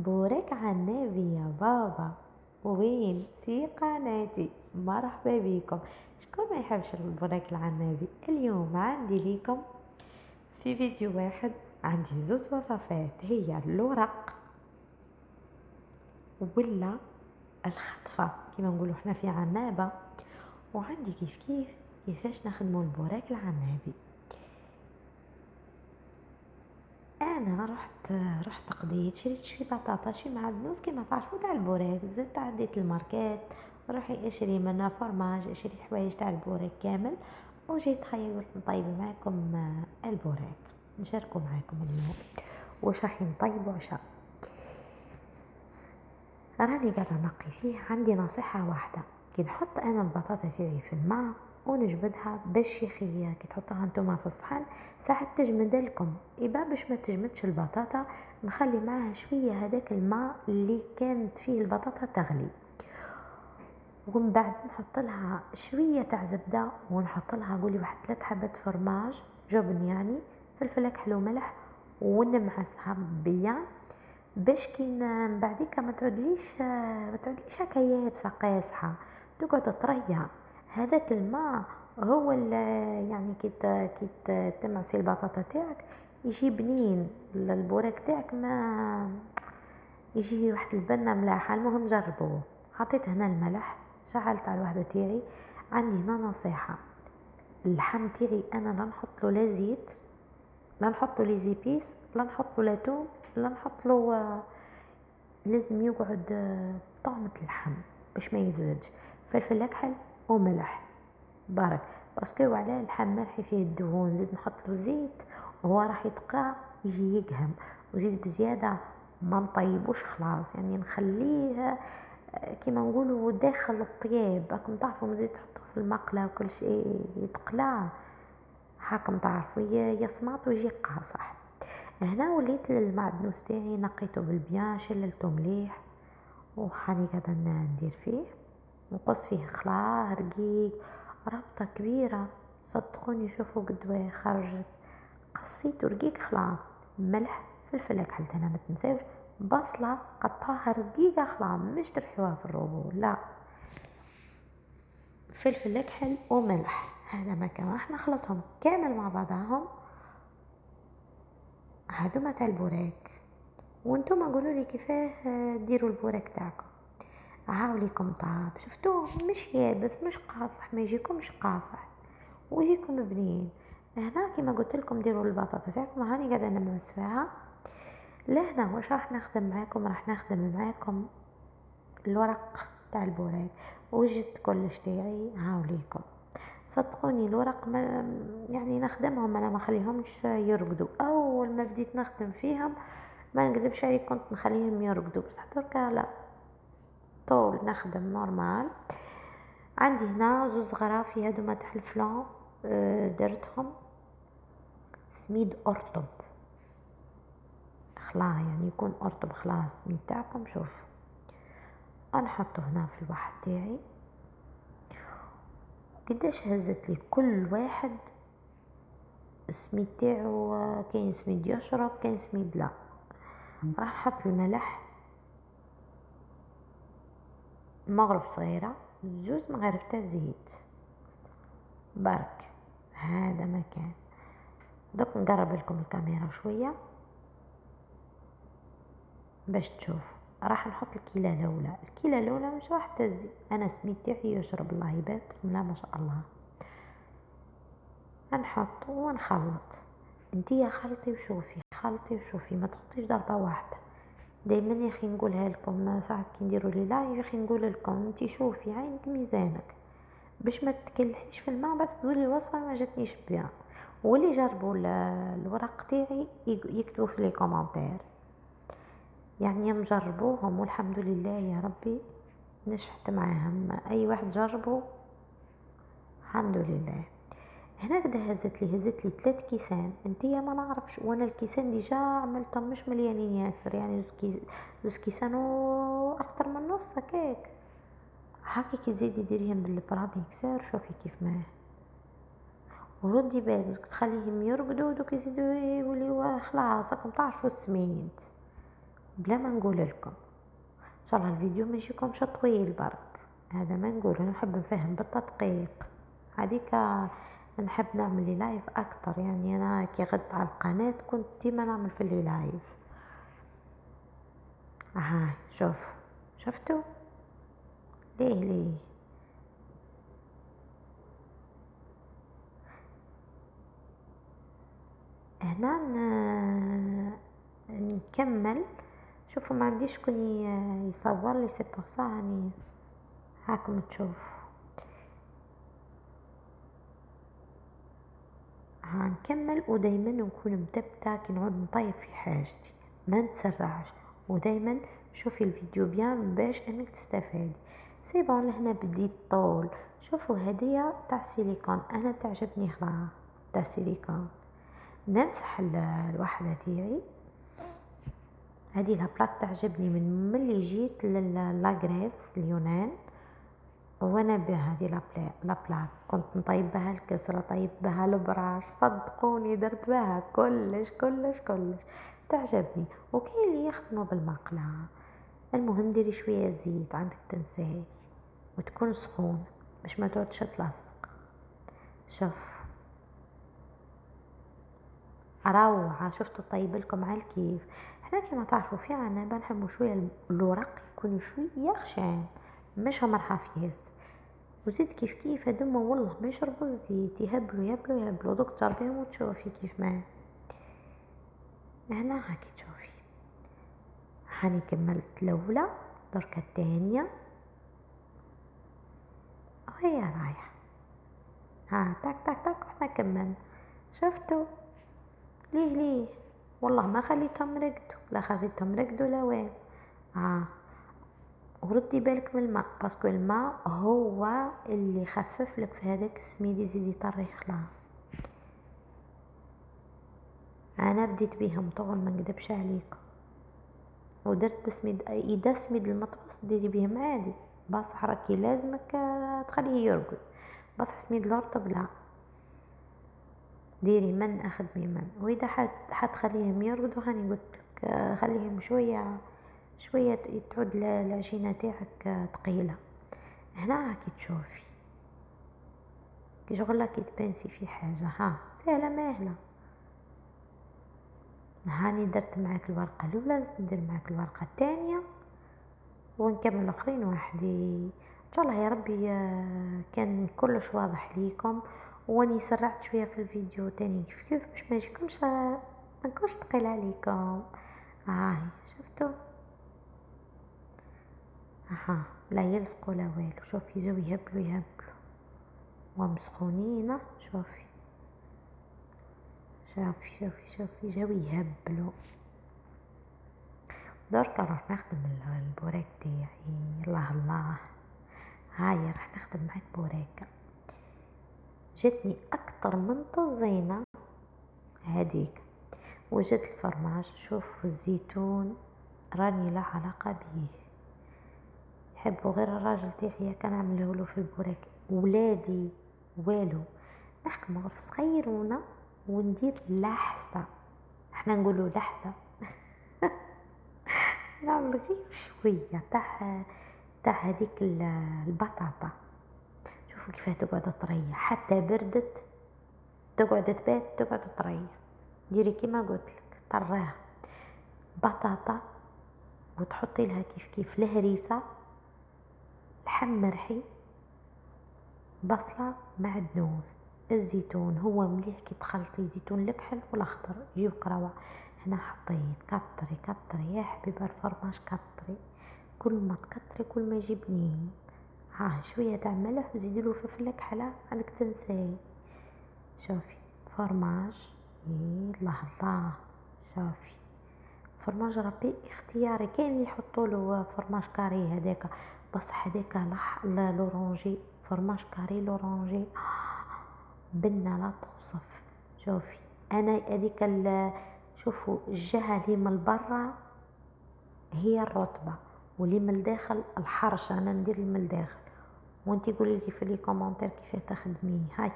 بورك عنابي يا بابا. وين في قناتي؟ مرحبا بكم. شكون ما يحبش البورك العنابي؟ اليوم عندي ليكم في فيديو واحد عندي زوز وصفات، هي الورق ولا الخطفة كما نقولوا احنا في عنابة، وعندي كيفاش نخدموا البورك العنابي. انا رحت قضيت شريت شوي بطاطا شوي معدنوس كيما تعرفوا تاع البوراك، زدت عديت الماركات روحي اشري منها فرماج، اشري حوايج تاع البوراك كامل، وجيت خيرت نطيب معكم البوراك، نشاركوا معكم اليوم واش راح نطيب عشاء. راني قاعده نقي فيه، عندي نصيحه واحده، كي نحط انا البطاطا تاعي في الماء ونجبدها باش يخي، كي تحطوها نتوما في الصحن ساعه تجمد لكم، يبقى باش ما تجمدش البطاطا نخلي معاها شويه هذاك الماء اللي كانت فيه البطاطا تغلي، ومن بعد نحط لها شويه تاع زبده، ونحط لها قولي واحد 3 حبات فرماج جبن يعني، فلفل حلو ملح، ونمعسها بيان باش كي من بعديك ما تعودليش هكا يابسه قاصحه، تقعد تريا هذاك الماء هو يعني كي تمعسي البطاطا تاعك يجي بنين، البوراك تاعك ما يجي واحد البنه ملاحه. المهم جربوه. حطيت هنا الملح، شعلت على الوحده تاعي. عندي هنا نصيحه، اللحم تاعي انا لا نحط له لا زيت، لا نحط له لي زيبيس، لا نحط له لا توم، لا نحط له لازم يقعد طعمة اللحم باش ما يبزدش، فلفل اكحل وملح برك، باسكو وعلاه اللحم ملحي فيه الدهون، زيد نحط له زيت وهو راح يتقرا يجي يقهم، وزيد بزياده ما نطيبوش خلاص، يعني نخليه كيما نقولوا داخل الطياب، راكم تعرفوا مزيد تحطوه في المقله وكل شيء يتقلع، هاكم تعرفوا يصمات ويجي قاصح. هنا وليت المعدنوس تاعي نقيته بالبيان، شللته مليح وحاني قاعده ندير فيه، نقص فيه خلاص رقيق، ربطه كبيره صدقوني، شوفوا قد خرجت، قصيته رقيق خلاص، ملح فلفل اكحل انا ما تنساوش، بصله قطعها رقيقه خلاص مش ترحوها في الروبو، لا فلفل اكحل وملح، هذا ما كان راح نخلطهم كامل مع بعضهم. هادوما تاع البوراك، وانتم قولوا لي كيفاه ديروا البوراك تاعكم، عاوليكم طاب شفتوه مش يابس مش قاصح، ما يجيكمش قاصح ويجيكم بنين. هنا كيما قلت لكم ديروا البطاطا تاعكم، هاني قاعده نمعس فيها. لهنا واش راح نخدم معاكم؟ راح نخدم معاكم الورق تاع البوراك، وجدت كلش تاعي عاوليكم، صدقوني الورق ما يعني نخدمهم انا ما خليهمش يرقدوا، اول ما بديت نخدم فيهم ما نكذبش عليك كنت نخليهم يرقدوا، بصح دركا لا طول نخدم نورمال. عندي هنا زوز غرافي هادوما تاع الفلان، درتهم سميد ارطب خلا، يعني يكون ارطب خلاص سميد تاعكم. شوف نحطه هنا في الواحد تاعي، قداش هزت لي كل واحد السميد تاعو، كاين سميد يشرب كاين سميد لا. راح نحط الملح مغرف صغيره، 2 مغارف تاع زيت برك، هذا مكان. دوك نقرب لكم الكاميرا شويه باش تشوف. راح نحط الكيله الاولى مش راح تزي، انا سميد تاعي يشرب الله يبارك بسم الله ما شاء الله. نحط ونخلط، انتي خلطي وشوفي، خلطي وشوفي، ما تحطيش ضربه واحده. دائما يا اخي نقولها لكم ساعات كي نديروا لي لايف، يا اخي نقول لكم انتي شوفي عينك ميزانك باش ما تكلحيش في الماء بعد تقولي الوصفه ما جاتنيش بيان. واللي جربوا الورق تاعي يكتبوا في لي كومونتير، يعني مجربوهم والحمد لله يا ربي نجحت معاهم، اي واحد جربوا الحمد لله. هنا كده هزت لي 3 كيسان، انتيا ما نعرفش، وانا الكيسان ديجا عملتهم مش مليانين ياسر، يعني زوز كيسان واكتر من نص هكاك، هاكي كي تزيدي ديريهم بالبرا ميكسر شوفي كيف ما، وردي بالك تخليهم يرقدوا دوك يزيدوا يوليو خلاص راكم تعرفوا السميد. بلا ما نقول لكم ان شاء الله الفيديو ما يجيكمش طويل برك، هذا ما نقول، نحب نفهم بالتدقيق. هذيك نحب نعمل لي لايف اكتر، يعني انا كي غدت على القناه كنت ديما نعمل في لي لايف. ها شفتوا ليه هنا نكمل. شوفوا ما عنديش شكون يصور لي، سي بور سا يعني هاكم تشوفوا. هنكمل، ودايما نكون متبتة كي نعود نطيب في حاجتي، ما نتسرعش، ودايما شوفي الفيديو بيان باش انك تستفادي. سي بون لهنا بديت طول. شوفوا هدية تاع سيليكون، انا تعجبني خلاص تاع سيليكون. نمسح الوحدة تاعي، هذه البلاك تعجبني من ملي جيت لاغريس اليونان، وانا بهذه لابلاك كنت نطيب بها الكسرة، طيب بها البراش، صدقوني درت بها كلش كلش كلش تعجبني. وكاين اللي يخدموا بالمقلاة. المهم ديري شوية زيت عندك تنساي وتكون سخونة باش ما تعودش تلصق. شوف روعة، شفتوا طيب لكم على الكيف. احنا كما تعرفوا في عنابة نحبوا شوية الورق يكونوا شوية خشان، مش هم رحافيس. وزيد كيف هدوما والله ما يشربوا الزيت، يهبلوا دوك تجربيهم وتشوفي كيف ما هنا. هاكي تشوفي هاني كملت الاولى، دركة الثانية وهي رايحة. ها تاك تاك تاك وحنا كملنا. شفتوا ليه والله ما خليتهم رقدوا لا وين. وردي بالك من الماء، باسكو الماء هو اللي يخفف لك في هذاك السميد، يزيد يطري خلاص. انا بديت بيهم طول ما نكذبش عليكم، ودرت بسميد. اذا سميد المطبخ ديري بهم عادي، بصح راكي لازمك تخليه يرقد، بصح سميد الرطب لا، ديري من اخدمي من. واذا حتخليهم يرقدوا هاني قلتلك خليهم شويه تعود العجينه تاعك ثقيله. هنا راكي تشوفي كي شغل كي تبانسي في حاجه، ها سهله ماهله. هاني درت معاك الورقه الاولى، ندير معاك الورقه الثانيه ونكمل الاخرين وحدي ان شاء الله. يا ربي كان كلش واضح ليكم، واني سرعت شويه في الفيديو تاني كيف باش ما يجيكمش ما نكونش ثقيل عليكم. هاي شفتوا لا يلصقوا لا والو. شوفي جاو يهبلوا ومسخونين. شوفي جاو يهبلوا. درك راح نخدم البوراك تاعي. الله هاي راح نخدم معاك بوراكه جاتني اكتر من طزينه هذيك. وجدت الفرماج، شوفوا الزيتون راني لا علاقه بيه، يحبوا غير الراجل تاعي كان عمله له في البوراك. ولادي والو نحكم غرف صغيرونه وندير لحسه، احنا نقولوا لحسه نعمل غير شويه تاع هذيك البطاطا. شوفوا كيف تقعد طريه، حتى بردت تقعد طريه. ديري كيما قلتلك طراها بطاطا وتحطي لها كيف الهريسه، لحم مرحي، بصله، معدنوس، الزيتون. هو مليح كي تخلطي زيتون الكحل والاخضر يجيوك روعه. هنا حطيت كتري يا حبيبه الفرماج، كتري كل ما تكتري كل ما يجي بنين. شويه تاع ملح وزيديله فلفل كحله عندك تنساي. شوفي فرماج الله شوفي فرماج ربي اختياري. كاين اللي يحطوا له فرماج كاري هذاك، بصح هذاك لورانجي، فرماج كاري لورانجي بنه لا توصف. شوفي انا هذيك شوفوا الجهه اللي من برا هي الرطبه واللي من الداخل الحرش، انا ندير من الداخل. وانتي قولي لي في لي كومونتير كيف تخدميه. هاي